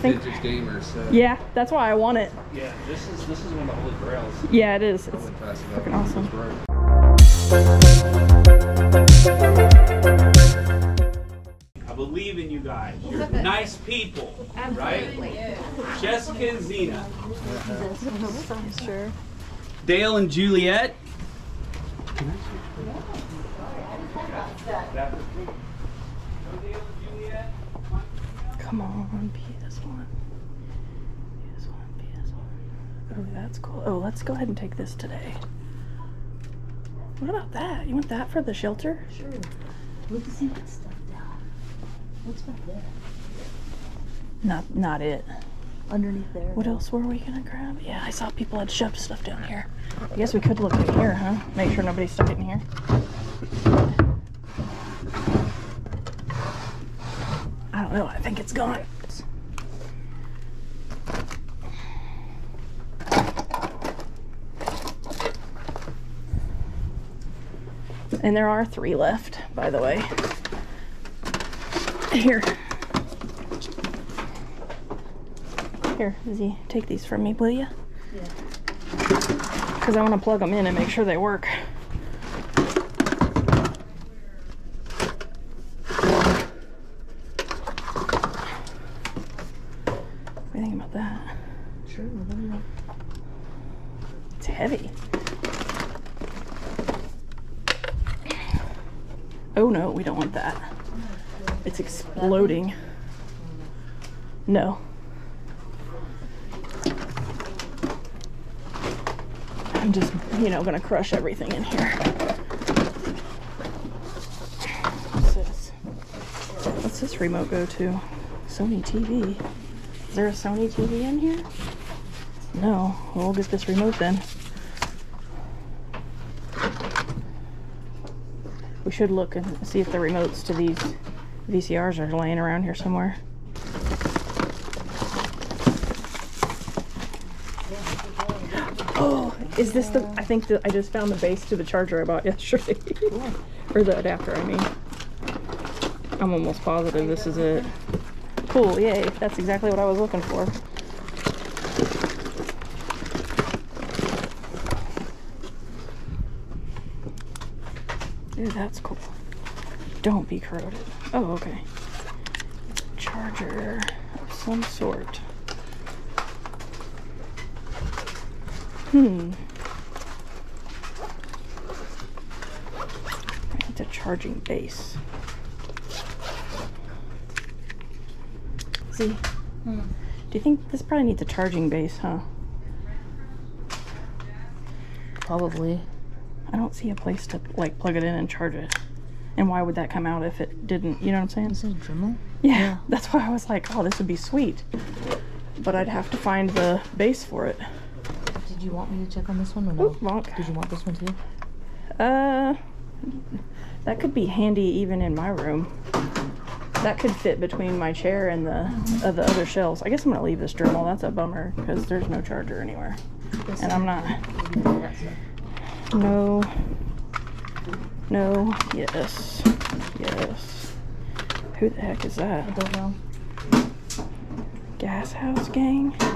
think vintage gamers. Yeah, that's why I want it. Yeah, this is one of the holy grails. Yeah, it is. It's freaking awesome. I believe in you guys. You're nice people, right? Jessica and Zena. Sure. Dale and Juliet. Come on, PS1. Oh, that's cool. Oh, let's go ahead and take this today. What about that? You want that for the shelter? Sure. Look to see that stuff down. What's back there? Not it. Underneath there. What else were we gonna grab? Yeah, I saw people had shoved stuff down here. I guess we could look in here, huh? Make sure nobody stuck it in here. I don't know. I think it's gone. And there are 3 left, by the way. Here. Here, Izzy, take these from me, will you? Yeah. Because I want to plug them in and make sure they work. What do you think about that? Sure, let me know. It's heavy. Oh no, we don't want that. It's exploding. No. I'm just, you know, gonna crush everything in here. What's this remote go to? Sony TV. Is there a Sony TV in here? No. Well, we'll get this remote then. We should look and see if the remotes to these VCRs are laying around here somewhere. Oh, is this the... I think that I just found the base to the charger I bought yesterday. Or the adapter, I mean. I'm almost positive this is it. Cool, yay. That's exactly what I was looking for. Dude, that's cool. Don't be corroded. Oh, okay. Charger of some sort. It's a charging base. See? Do you think this probably needs a charging base, huh? Probably. I don't see a place to like plug it in and charge it. And why would that come out if it didn't, you know what I'm saying? Is it a Dremel? Yeah, that's why I was like, oh, this would be sweet. But I'd have to find the base for it. Did you want me to check on this one or no? Oop, bonk. Did you want this one too? That could be handy even in my room. That could fit between my chair and the other shelves. I guess I'm gonna leave this Dremel. That's a bummer because there's no charger anywhere. And I'm not. No. No. Yes. Yes. Who the heck is that? I don't know. Gas House Gang? I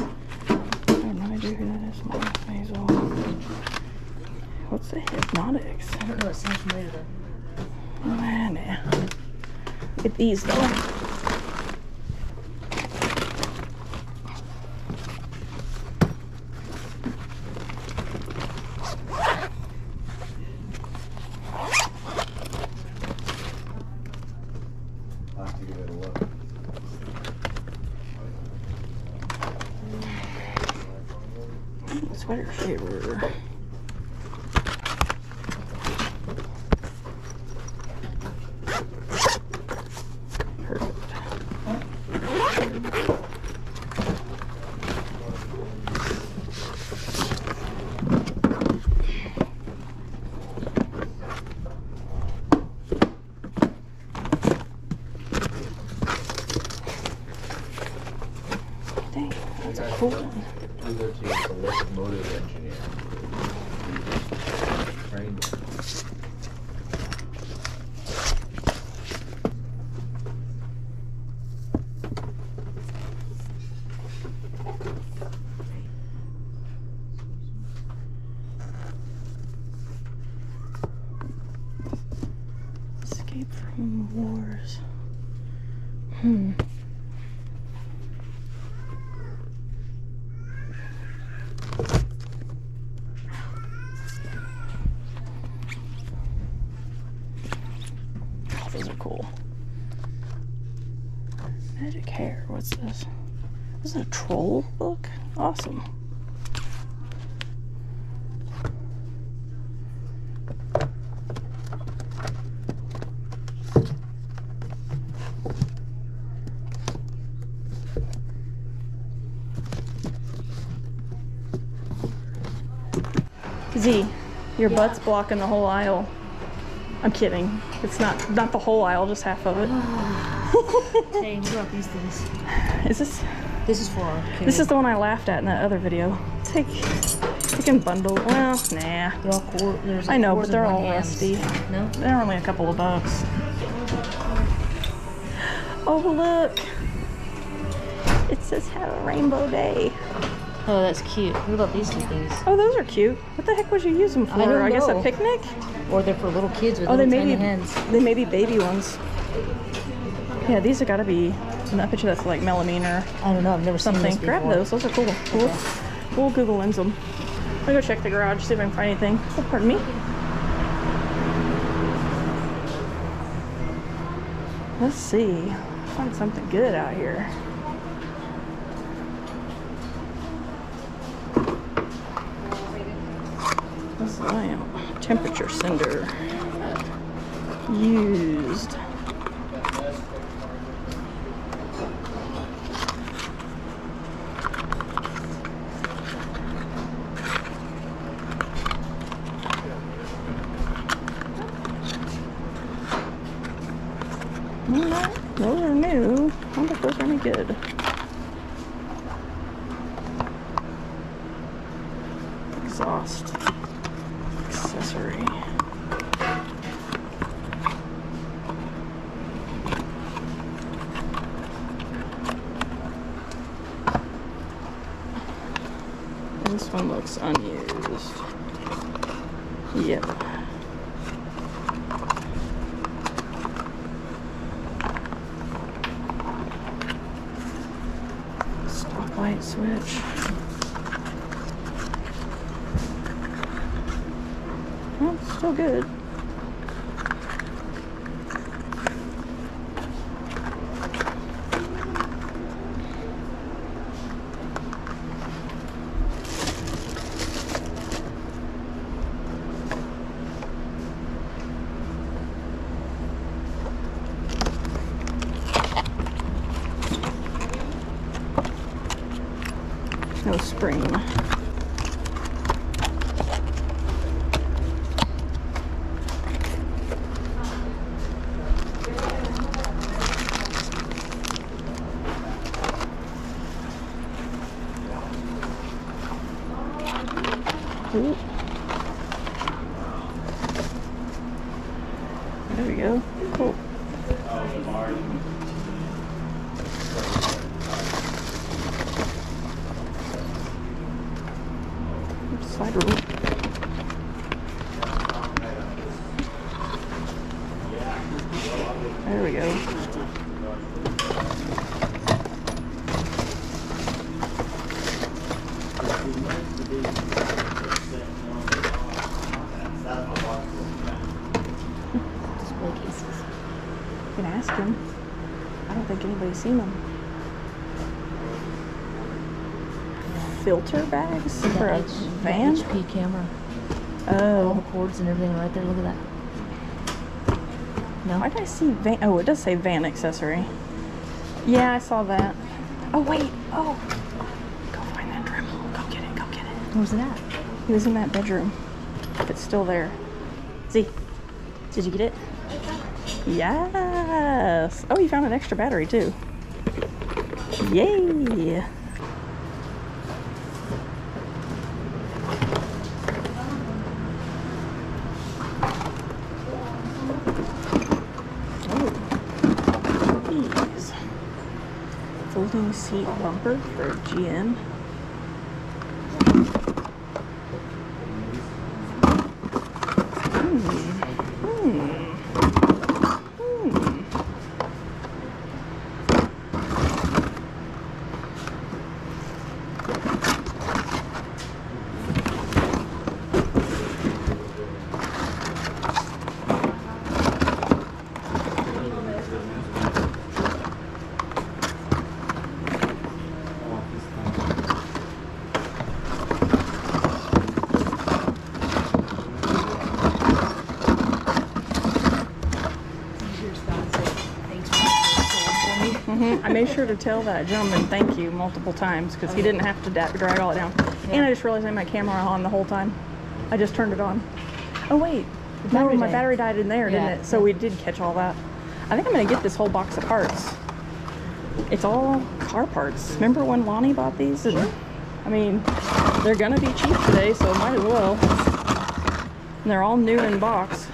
have no idea who that is. May as well. What's the Hypnotics? I don't know. It sounds familiar though. Oh, man. Get these though. Sweater shaver. Dang, that's a cool one. Either to a locomotive engineer. Trained. This is a troll book? Awesome. Z, your butt's blocking the whole aisle. I'm kidding. It's not the whole aisle, just half of it. Hey, what about these things? Is this? This is for our kid. This is the one I laughed at in that other video. Take, you can bundle. Well, nah. They're all there's I know, cords but they're in all one hands. rusty. No? They're only a couple of bucks. Oh look! It says "Have a Rainbow Day." Oh, that's cute. What about these two things? Oh, those are cute. What the heck would you use them for? I don't guess a know. picnic? Or they're for little kids with Oh, they little may tiny be. hands. They may be baby ones. Yeah, these have got to be. I bet you that's like melamine or I don't know. I've never seen something. this before. Grab those. Those are cool. We'll Google lens them. I'm gonna go check the garage, see if I can find anything. Oh, pardon me. Let's see. Find something good out here. This is temperature sender. Used. Those are new. I wonder if those are any good. Exhaust accessory. This one looks unused. Yep. Light switch. Well, it's still good. No spring. Ooh. There we go. Cool. Slide rule. There we go. Display cases. You can ask him. I don't think anybody's seen them. Filter bags for a van? HP camera. All the Oh. cords and everything right there. Look at that. No? Why did I see van? Oh, it does say van accessory. Yeah, I saw that. Oh, wait. Oh. Go find that Dremel. Go get it. Go get it. Where's it at? He was in that bedroom. It's still there. Z, did you get it? Yes. Oh, you found an extra battery, too. Yay. Folding seat bumper for GM. made sure to tell that gentleman thank you multiple times because he didn't have to drag all it down. And I just realized I had my camera on the whole time. I just turned it on. Oh wait, no, my battery died in there, didn't it? So we did catch all that. I think I'm gonna get this whole box of parts. It's all car parts. Remember when Lonnie bought these? And, I mean, they're gonna be cheap today, so might as well. And they're all new in box.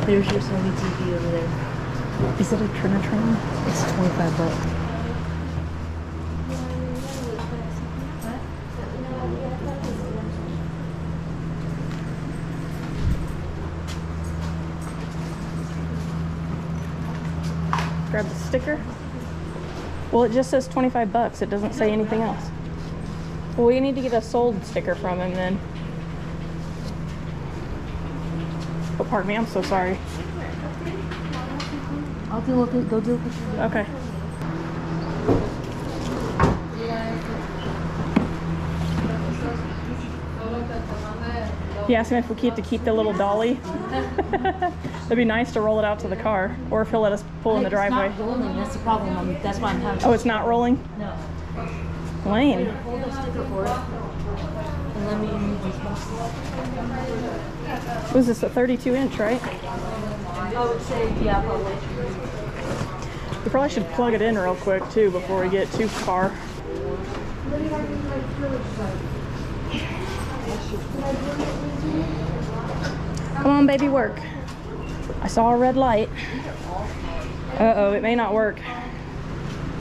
There's your Sony TV over there. Is it a Trinitron? It's $25. Grab the sticker. Well, it just says 25 bucks. It doesn't say anything else. Well, we need to get a sold sticker from him then. Oh, pardon me. I'm so sorry. I'll go do it. Okay. He asked me if we get to keep the little dolly. It'd be nice to roll it out to the car, or if he'll let us pull in the driveway. It's not rolling, that's the problem. That's why I'm having. Oh, it's not rolling? No. Lame. Hold the sticker for it. And let me remove this box. Was this a 32-inch, right? I would say, yeah, probably. We probably should plug it in real quick too before we get too far. Come on, baby, work. I saw a red light. Uh-oh, it may not work.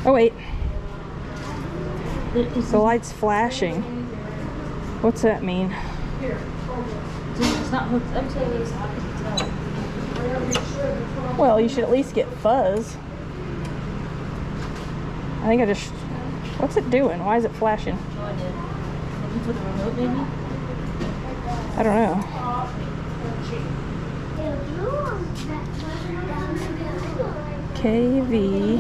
Oh, wait. The light's flashing. What's that mean? It's not hooked up to it, so how can you tell? Well, you should at least get fuzz. I think I just... What's it doing? Why is it flashing? No idea. Maybe for the remote, maybe? I don't know. KV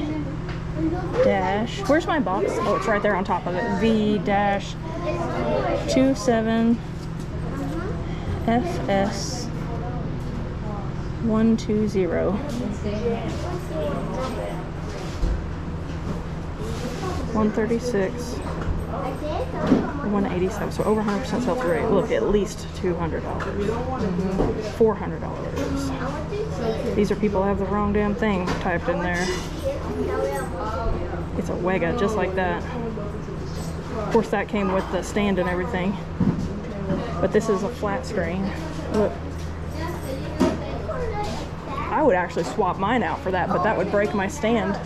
dash... Where's my box? Oh, it's right there on top of it. V dash 27 FS 120. 136 187, so over 100% sell-through rate. Look, at least $200, $400. These are people who have the wrong damn thing typed in there. It's a wega, just like that. Of course, that came with the stand and everything, but this is a flat screen. Look, I would actually swap mine out for that, but that would break my stand.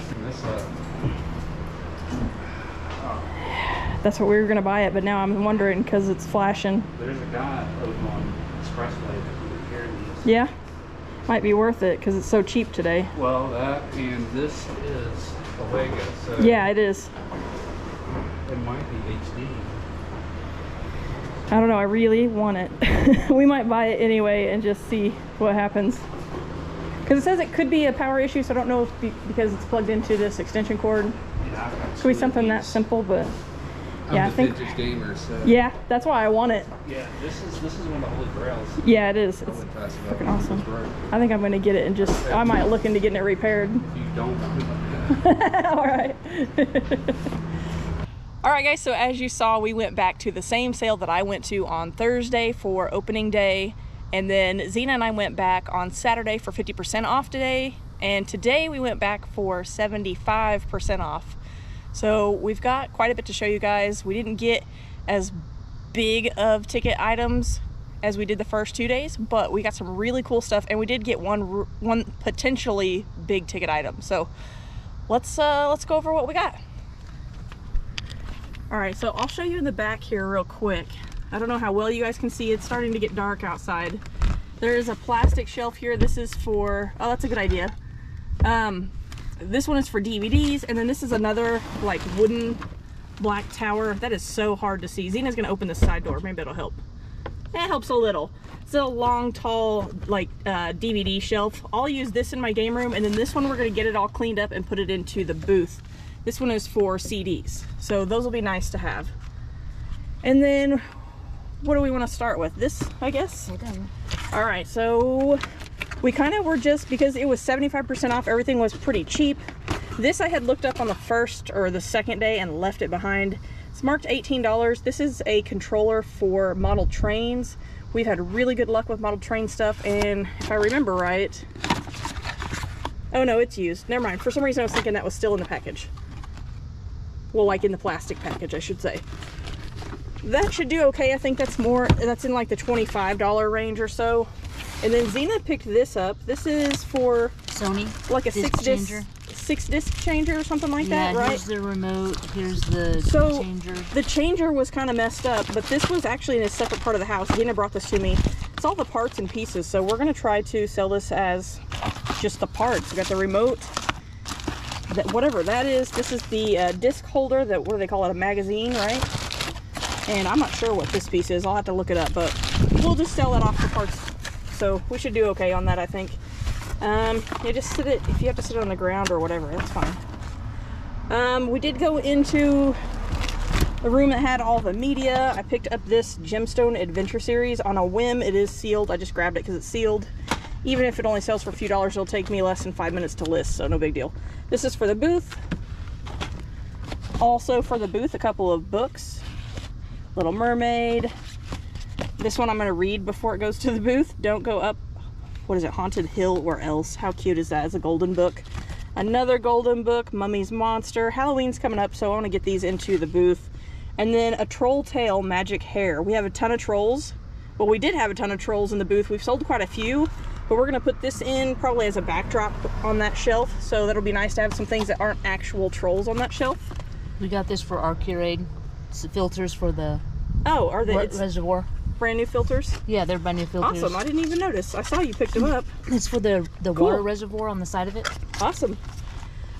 That's what we were gonna buy it, but now I'm wondering because it's flashing. There's a guy over on Expressway that can repair these. Yeah, might be worth it because it's so cheap today. Well, that and this is a wega, so Yeah, it is. it might be HD. I don't know. I really want it. We might buy it anyway and just see what happens. Because it says it could be a power issue, so I don't know if because it's plugged into this extension cord. Yeah, Could be something that simple, but. Yeah, I'm a vintage gamer, so Yeah, that's why I want it. Yeah, this is one of the holy grails. Yeah, it is. I It's wouldn't pass it up. freaking awesome. It's right. I think I'm gonna get it and just. I might look into getting it repaired. You don't want it. All right. All right, guys. So as you saw, we went back to the same sale that I went to on Thursday for opening day, and then Xena and I went back on Saturday for 50% off today, and today we went back for 75% off. So we've got quite a bit to show you guys. We didn't get as big of ticket items as we did the first 2 days, but we got some really cool stuff, and we did get one potentially big ticket item. So let's go over what we got. All right, so I'll show you in the back here real quick. I don't know how well you guys can see. It's starting to get dark outside. There is a plastic shelf here. This is for, oh, that's a good idea. This one is for DVDs, and then this is another like wooden black tower. That is so hard to see. Zena's gonna open this side door. Maybe it'll help. It helps a little. It's a long, tall, like DVD shelf. I'll use this in my game room, and then this one we're gonna get it all cleaned up and put it into the booth. This one is for CDs, so those will be nice to have. And then, what do we want to start with? This, I guess? Okay. All right, so We kind of were just, because it was 75% off, everything was pretty cheap. This I had looked up on the first or the second day and left it behind. It's marked $18. This is a controller for model trains. We've had really good luck with model train stuff, and if I remember right, oh no, it's used. Never mind. For some reason I was thinking that was still in the package. Well, like in the plastic package, I should say. That should do okay. I think that's in like the $25 range or so. And then Xena picked this up. This is for Sony, like a six disc changer or something like that, right? Here's the remote, here's the changer. The changer was kind of messed up, but this was actually in a separate part of the house. Xena brought this to me. It's all the parts and pieces, so we're going to try to sell this as just the parts. We got the remote, whatever that is. This is the disc holder, what do they call it, a magazine, right? And I'm not sure what this piece is. I'll have to look it up, but we'll just sell that off for parts. So we should do okay on that, I think. You just sit it, if you have to sit it on the ground or whatever, that's fine. We did go into the room that had all the media. I picked up this Gemstone Adventure Series on a whim. It is sealed. I just grabbed it because it's sealed. Even if it only sells for a few dollars, it'll take me less than 5 minutes to list, so no big deal. This is for the booth. Also for the booth, a couple of books. Little Mermaid. This one I'm going to read before it goes to the booth. Don't go up, what is it, Haunted Hill or Else. How cute is that? It's a golden book. Another golden book, Mummy's Monster. Halloween's coming up, so I want to get these into the booth. And then a Troll Tail Magic Hair. We have a ton of trolls. Well, we did have a ton of trolls in the booth. We've sold quite a few, but we're going to put this in probably as a backdrop on that shelf. So that'll be nice to have some things that aren't actual trolls on that shelf. We got this for our Keurig. It's the filters for the reservoir. Brand new filters? Yeah, they're brand new filters. Awesome. I didn't even notice. I saw you picked them up. It's for the cool. water reservoir on the side of it. Awesome.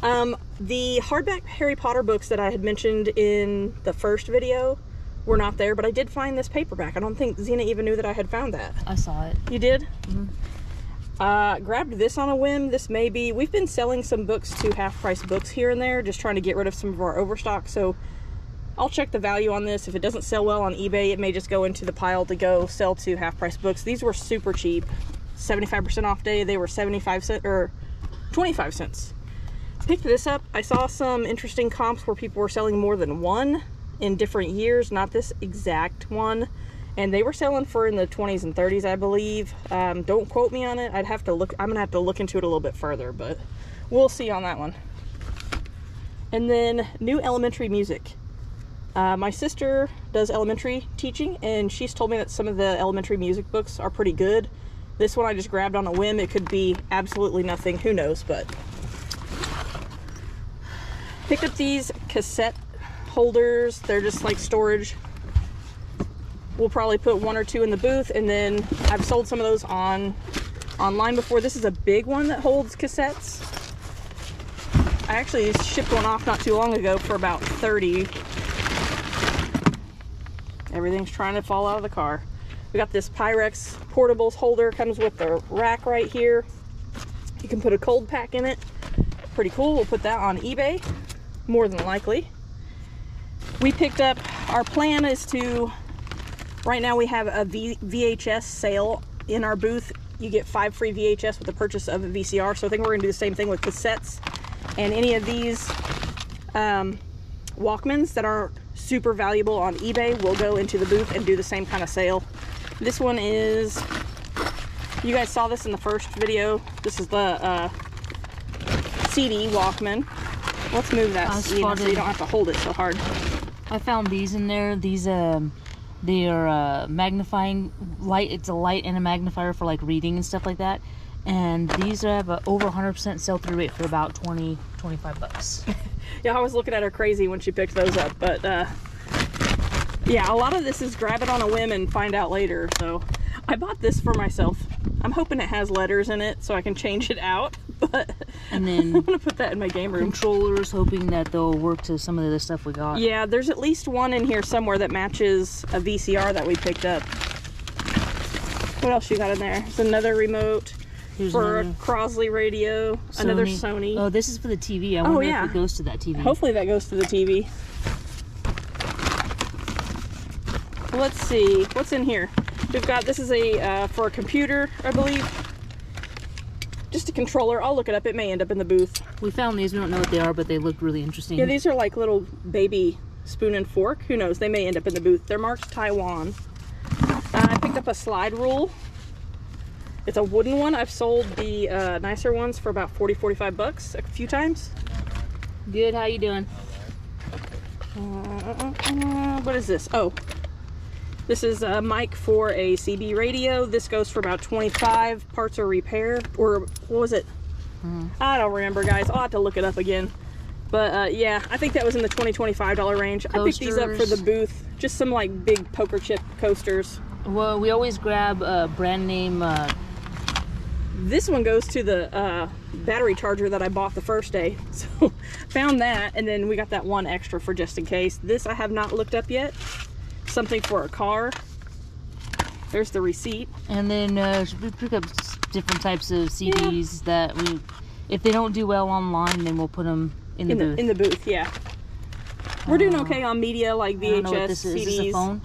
The hardback Harry Potter books that I had mentioned in the first video were not there, but I did find this paperback. I don't think Xena even knew that I had found that. I saw it. You did? Mm-hmm. Grabbed this on a whim. This may be, we've been selling some books to half-price books here and there, just trying to get rid of some of our overstock, so I'll check the value on this. If it doesn't sell well on eBay, it may just go into the pile to go sell to half-price books. These were super cheap. 75% off day, they were 75 cents or 25 cents. Picked this up. I saw some interesting comps where people were selling more than one in different years, not this exact one. And they were selling for in the 20s and 30s, I believe. Don't quote me on it. I'd have to look. I'm gonna have to look into it a little bit further, but we'll see on that one. And then new elementary music. My sister does elementary teaching, and she's told me that some of the elementary music books are pretty good. This one I just grabbed on a whim. It could be absolutely nothing. Who knows, but picked up these cassette holders. They're just like storage. We'll probably put one or two in the booth, and then I've sold some of those online before. This is a big one that holds cassettes. I actually shipped one off not too long ago for about 30. Everything's trying to fall out of the car. We got this Pyrex portables holder. Comes with the rack right here. You can put a cold pack in it. Pretty cool. We'll put that on eBay, more than likely. We picked up, our plan is to, right now we have a VHS sale in our booth. You get 5 free VHS with the purchase of a VCR. So I think we're gonna do the same thing with cassettes. And any of these Walkmans that are super valuable on eBay will go into the booth and do the same kind of sale. This one is, you guys saw this in the first video. This is the CD Walkman. Let's move that so you don't have to hold it so hard. I found these in there. These they are magnifying light. It's a light and a magnifier for like reading and stuff like that. And these have a over 100% sell-through rate for about 20-25 bucks. Yeah, I was looking at her crazy when she picked those up, but yeah, a lot of this is grab it on a whim and find out later. So I bought this for myself. I'm hoping it has letters in it so I can change it out, but and then I'm gonna put that in my game room. Controllers, hoping that they'll work to some of the stuff we got. Yeah, there's at least one in here somewhere that matches a VCR that we picked up. What else you got in there? There's another remote. Here's for another. A Crosley radio, Sony. Another Sony. Oh, this is for the TV. I wonder if it goes to that TV. Hopefully that goes to the TV. Let's see, what's in here? We've got, this is a, for a computer, I believe. Just a controller. I'll look it up. It may end up in the booth. We found these. We don't know what they are, but they look really interesting. Yeah, these are like little baby spoon and fork. Who knows? They may end up in the booth. They're marked Taiwan. I picked up a slide rule. It's a wooden one. I've sold the nicer ones for about 40-45 bucks a few times. Good. How you doing? What is this? Oh, this is a mic for a CB radio. This goes for about 25. Parts or repair, or what was it? I don't remember, guys. I'll have to look it up again. But yeah, I think that was in the $20-25 range. Coasters. I picked these up for the booth. Just some like big poker chip coasters. Well, we always grab a brand name. This one goes to the battery charger that I bought the first day. So found that, and then we got that one extra for just in case. This I have not looked up yet. Something for a car. There's the receipt. And then we pick up different types of CDs that we, if they don't do well online, then we'll put them in the booth. In the booth, yeah. We're doing okay on media like VHS, I don't know what this is. CDs. Is this a phone?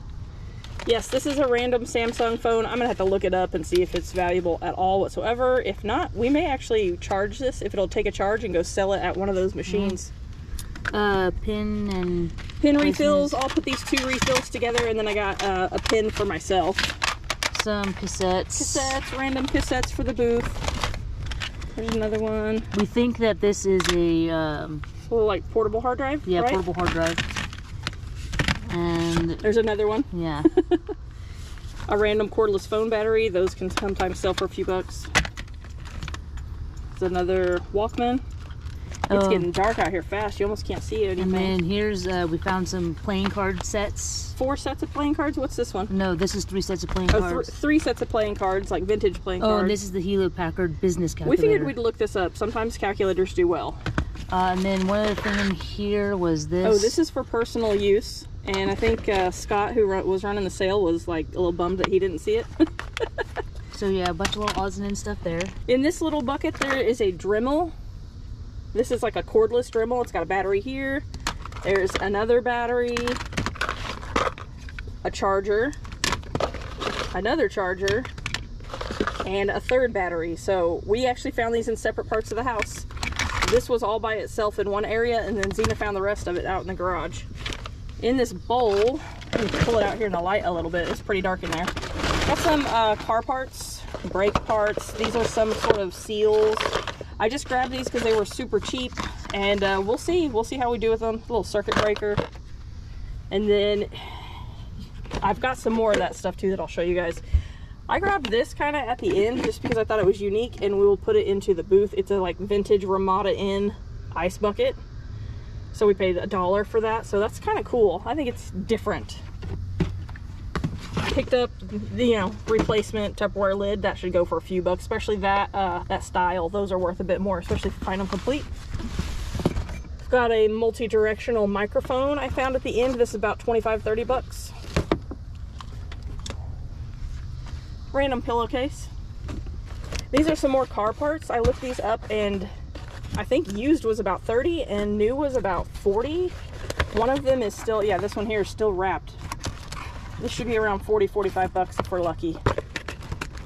Yes, this is a random Samsung phone. I'm gonna have to look it up and see if it's valuable at all whatsoever. If not, we may actually charge this if it'll take a charge and go sell it at one of those machines. Pin refills. I'll put these 2 refills together, and then I got a pin for myself. Some cassettes. Random cassettes for the booth. There's another one. We think that this is a little like portable hard drive. Yeah, right? portable hard drive. And there's another one. Yeah. A random cordless phone battery. Those can sometimes sell for a few bucks. There's another Walkman. It's getting dark out here fast. You almost can't see anything. And then here's, we found some playing card sets. 4 sets of playing cards? What's this one? No, this is 3 sets of playing cards. 3 sets of playing cards, like vintage playing cards. Oh, and this is the Hewlett Packard business calculator. We figured we'd look this up. Sometimes calculators do well. And then one other thing in here was this. Oh, this is for personal use. And I think Scott, who was running the sale, was like a little bummed that he didn't see it. So yeah, a bunch of little odds and ends stuff there. In this little bucket, there is a Dremel. This is like a cordless Dremel. It's got a battery here. There's another battery, a charger, another charger, and a third battery. So we actually found these in separate parts of the house. This was all by itself in one area, and then Zena found the rest of it out in the garage. In this bowl, let me pull it out here in the light a little bit. It's pretty dark in there. Got some car parts, brake parts. These are some sort of seals. I just grabbed these because they were super cheap, and we'll see how we do with them. A little circuit breaker. And then I've got some more of that stuff too that I'll show you guys. I grabbed this kind of at the end just because I thought it was unique, and we will put it into the booth. It's a like vintage Ramada Inn ice bucket. So we paid $1 for that, so that's kind of cool. I think it's different. Picked up the, you know, replacement Tupperware lid. That should go for a few bucks, especially that that style. Those are worth a bit more, especially if you find them complete. Got a multi-directional microphone I found at the end. This is about 25-30 bucks. Random pillowcase. These are some more car parts. I looked these up, and I think used was about 30 and new was about 40. One of them is still, yeah, this one here is still wrapped. This should be around 40-45 bucks if we're lucky.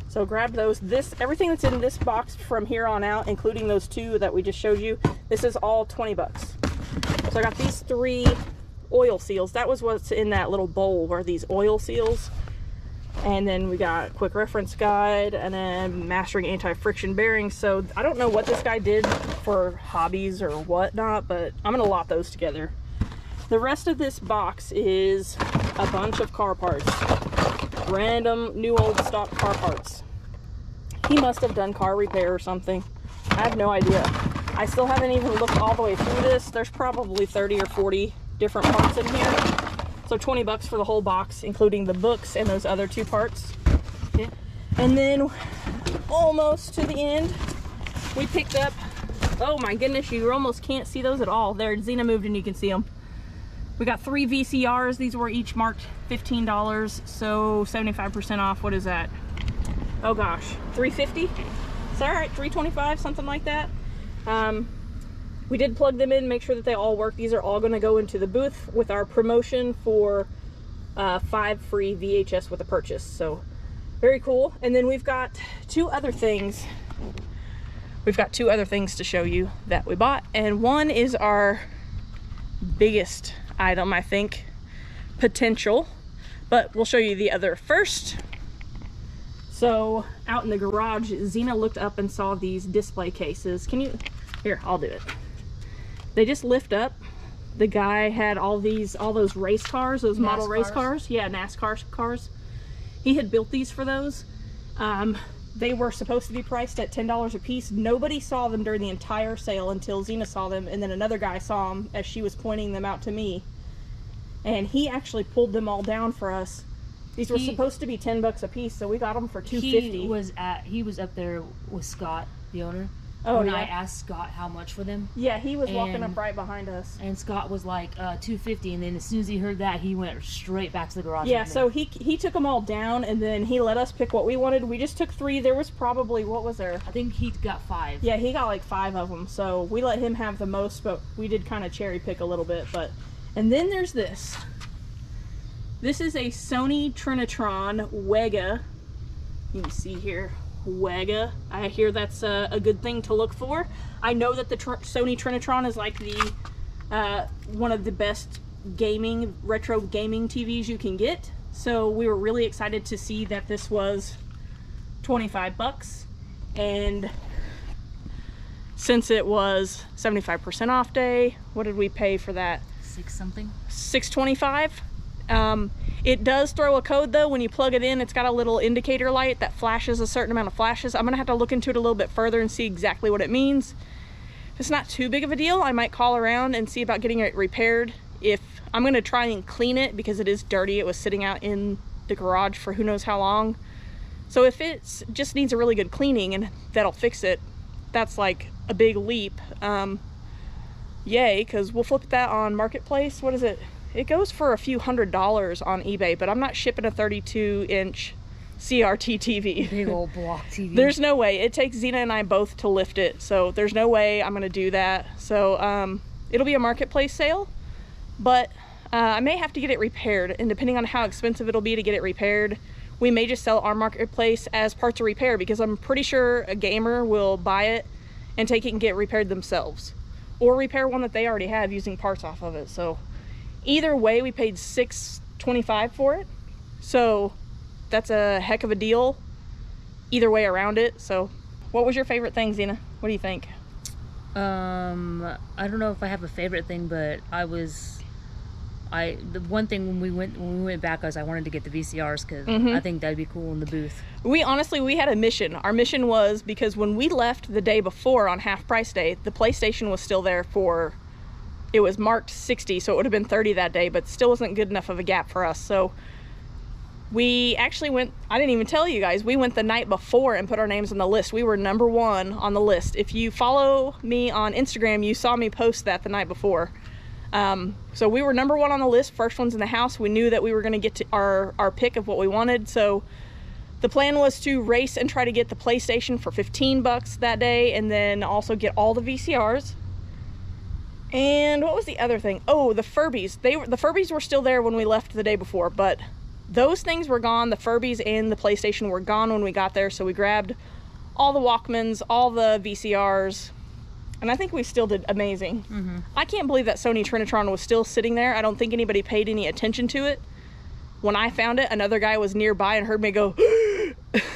So grab those. Everything that's in this box from here on out, including those 2 that we just showed you, this is all 20 bucks. So I got these 3 oil seals. That was what's in that little bowl, were these oil seals. And then we got quick reference guide, and then mastering anti-friction bearings. So I don't know what this guy did for hobbies or whatnot, but I'm gonna lot those together. The rest of this box is a bunch of car parts. Random new old stock car parts. He must have done car repair or something. I have no idea. I still haven't even looked all the way through this. There's probably 30 or 40 different parts in here. So 20 bucks for the whole box, including the books and those other 2 parts. Yeah. And then almost to the end, we picked up, oh my goodness, you almost can't see those at all. There, Zena moved and you can see them. We got 3 VCRs. These were each marked $15, so 75% off. What is that? Oh gosh, $3.50? Is that right? $3.25, something like that. We did plug them in, make sure that they all work. These are all going to go into the booth with our promotion for 5 free VHS with a purchase. So very cool. And then we've got 2 other things. we've got 2 other things to show you that we bought, and one is our biggest item, I think, potential, but we'll show you the other first. So out in the garage, Xena looked up and saw these display cases. Can you, here, I'll do it. They just lift up. The guy had all those race cars, those model race cars. Yeah, NASCAR cars. He had built these for those. They were supposed to be priced at $10 a piece. Nobody saw them during the entire sale until Xena saw them, and then another guy saw them as she was pointing them out to me. And he actually pulled them all down for us. These were supposed to be $10 a piece, so we got them for $2.50. He was up there with Scott, the owner. Oh, when yeah. I asked Scott how much for them. Yeah, he was walking up right behind us. And Scott was like $2.50, and then as soon as he heard that, he went straight back to the garage. Yeah, so he took them all down, and then he let us pick what we wanted. We just took 3. There was probably, what was there? I think he got 5. Yeah, he got like 5 of them, so we let him have the most, but we did kind of cherry pick a little bit. And then there's this. This is a Sony Trinitron Wega. You can see here, Wega. I hear that's a good thing to look for. I know that the Sony Trinitron is like the one of the best retro gaming TVs you can get. So we were really excited to see that this was $25, and since it was 75% off day, what did we pay for that? $6 $6.25. It does throw a code though. When you plug it in, it's got a little indicator light that flashes a certain amount of flashes. I'm gonna have to look into it a little bit further and see exactly what it means. If it's not too big of a deal, I might call around and see about getting it repaired. If I'm gonna try and clean it because it is dirty. It was sitting out in the garage for who knows how long. So if it just needs a really good cleaning and that'll fix it, that's like a big leap. Yay, because we'll flip that on Marketplace. What is it? It goes for a few $100s on eBay, but I'm not shipping a 32-inch CRT TV. Big old block TV. There's no way. It takes Xena and I both to lift it, so there's no way I'm gonna do that. So it'll be a Marketplace sale, but I may have to get it repaired, and depending on how expensive it'll be to get it repaired, we may just sell our Marketplace as parts of repair, because I'm pretty sure a gamer will buy it and take it and get repaired themselves, or repair one that they already have using parts off of it. So either way, we paid $6.25 for it, so that's a heck of a deal either way around it. So what was your favorite thing, Xena? What do you think? I don't know if I have a favorite thing, but the one thing when we went back was I wanted to get the VCRs, because I think that'd be cool in the booth. We had a mission. Our mission was, because when we left the day before on half price day, the PlayStation was still there for, it was marked 60, so it would have been 30 that day, but still wasn't good enough of a gap for us. So we actually went, I didn't even tell you guys, we went the night before and put our names on the list. We were #1 on the list. If you follow me on Instagram, you saw me post that the night before. So we were #1 on the list, first ones in the house. We knew that we were going to get to our pick of what we wanted. So the plan was to race and try to get the PlayStation for $15 that day, and then also get all the VCRs. And what was the other thing? Oh, the Furbies. The Furbies were still there when we left the day before, but those things were gone. The Furbies and the PlayStation were gone when we got there. So we grabbed all the Walkmans, all the VCRs, and I think we still did amazing. I can't believe that Sony Trinitron was still sitting there. I don't think anybody paid any attention to it. When I found it, another guy was nearby and heard me go,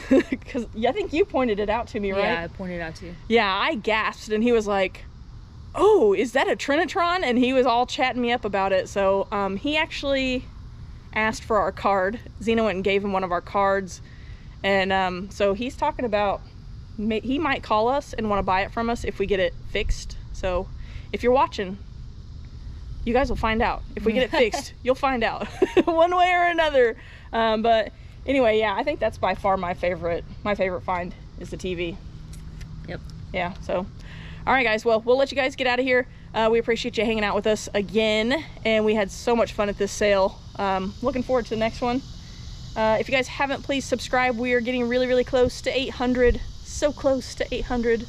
because I think you pointed it out to me, right? Yeah, I pointed it out to you. Yeah, I gasped, and he was like, oh, is that a Trinitron? And he was all chatting me up about it. So he actually asked for our card. Xena went and gave him one of our cards, and so he's talking about he might call us and want to buy it from us if we get it fixed. So if you're watching, you guys will find out. If we get it fixed, you'll find out one way or another. But anyway, yeah, I think that's by far my favorite find is the TV. Yep. Yeah, so all right, guys, well, we'll let you guys get out of here. We appreciate you hanging out with us again, and we had so much fun at this sale. Looking forward to the next one. If you guys haven't, please subscribe. We are getting really, really close to 800. So close to 800.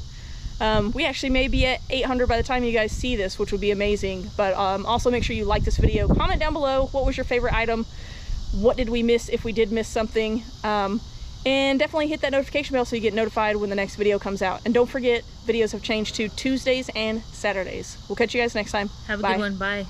We actually may be at 800 by the time you guys see this, which would be amazing. But also make sure you like this video. Comment down below, what was your favorite item? What did we miss if we did miss something? And definitely hit that notification bell so you get notified when the next video comes out. And don't forget, videos have changed to Tuesdays and Saturdays. We'll catch you guys next time. Have a Bye. good one. Bye.